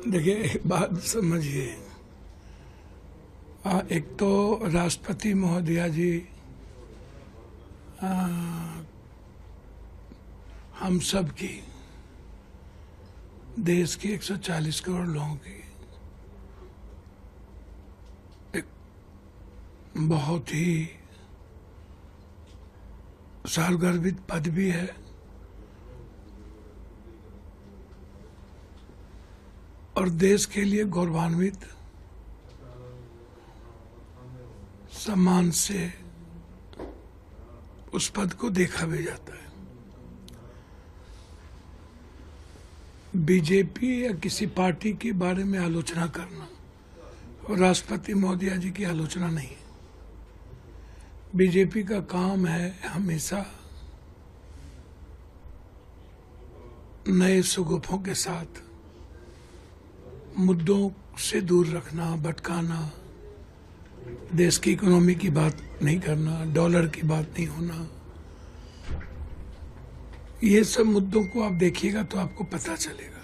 देखिए, एक बात समझिए। एक तो राष्ट्रपति महोदया जी हम सब की, देश की 140 करोड़ लोगों की एक बहुत ही सालगर्भित पद भी है और देश के लिए गौरवान्वित सम्मान से उस पद को देखा भी जाता है। बीजेपी या किसी पार्टी के बारे में आलोचना करना और राष्ट्रपति महोदया जी की आलोचना नहीं है। बीजेपी का काम है हमेशा नए सुगुफों के साथ मुद्दों से दूर रखना, भटकाना, देश की इकोनॉमी की बात नहीं करना, डॉलर की बात नहीं होना। ये सब मुद्दों को आप देखिएगा तो आपको पता चलेगा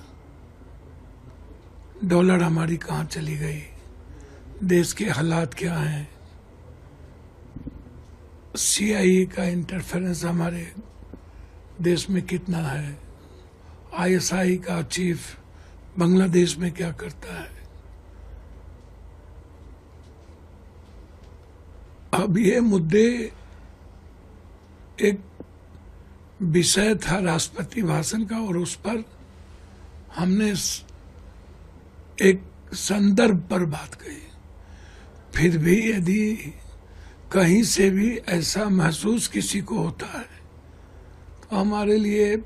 डॉलर हमारी कहाँ चली गई, देश के हालात क्या हैं, CIA का इंटरफेरेंस हमारे देश में कितना है, ISI का चीफ बांग्लादेश में क्या करता है। अब ये मुद्दे एक विषय था राष्ट्रपति भाषण का और उस पर हमने एक संदर्भ पर बात कही। फिर भी यदि कहीं से भी ऐसा महसूस किसी को होता है तो हमारे लिए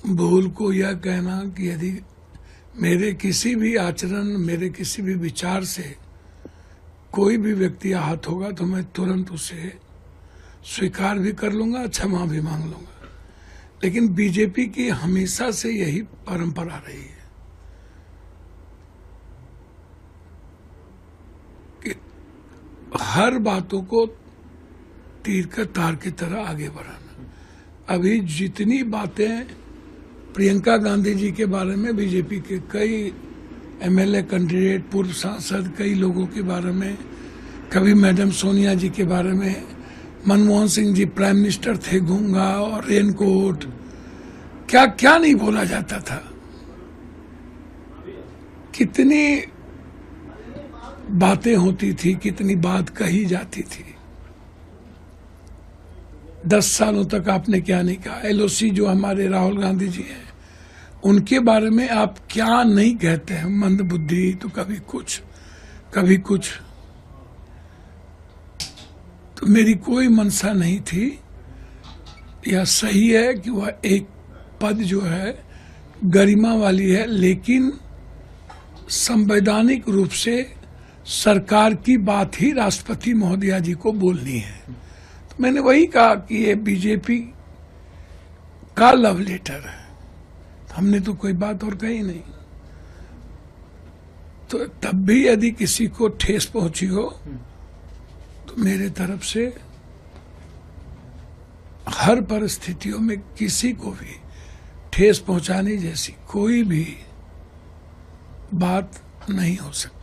भूल को यह कहना कि यदि मेरे किसी भी आचरण, मेरे किसी भी विचार से कोई भी व्यक्ति आहत होगा तो मैं तुरंत उसे स्वीकार भी कर लूंगा, क्षमा भी मांग लूंगा। लेकिन बीजेपी की हमेशा से यही परंपरा रही है कि हर बातों को तीर का तार की तरह आगे बढ़ाना। अभी जितनी बातें प्रियंका गांधी जी के बारे में, बीजेपी के कई MLA कैंडिडेट, पूर्व सांसद, कई लोगों के बारे में, कभी मैडम सोनिया जी के बारे में, मनमोहन सिंह जी प्राइम मिनिस्टर थे, गूंगा और रेनकोट, क्या क्या नहीं बोला जाता था। कितनी बातें होती थी, कितनी बात कही जाती थी। 10 सालों तक आपने क्या नहीं कहा। LOC जो हमारे राहुल गांधी जी हैं, उनके बारे में आप क्या नहीं कहते हैं। मंदबुद्धि तो कभी कुछ कभी कुछ। तो मेरी कोई मंशा नहीं थी। यह सही है कि वह एक पद जो है गरिमा वाली है, लेकिन संवैधानिक रूप से सरकार की बात ही राष्ट्रपति महोदया जी को बोलनी है। तो मैंने वही कहा कि ये बीजेपी का लव लेटर है। हमने तो कोई बात और कही नहीं। तो तब भी यदि किसी को ठेस पहुंची हो तो मेरे तरफ से हर परिस्थितियों में किसी को भी ठेस पहुंचाने जैसी कोई भी बात नहीं हो सकती।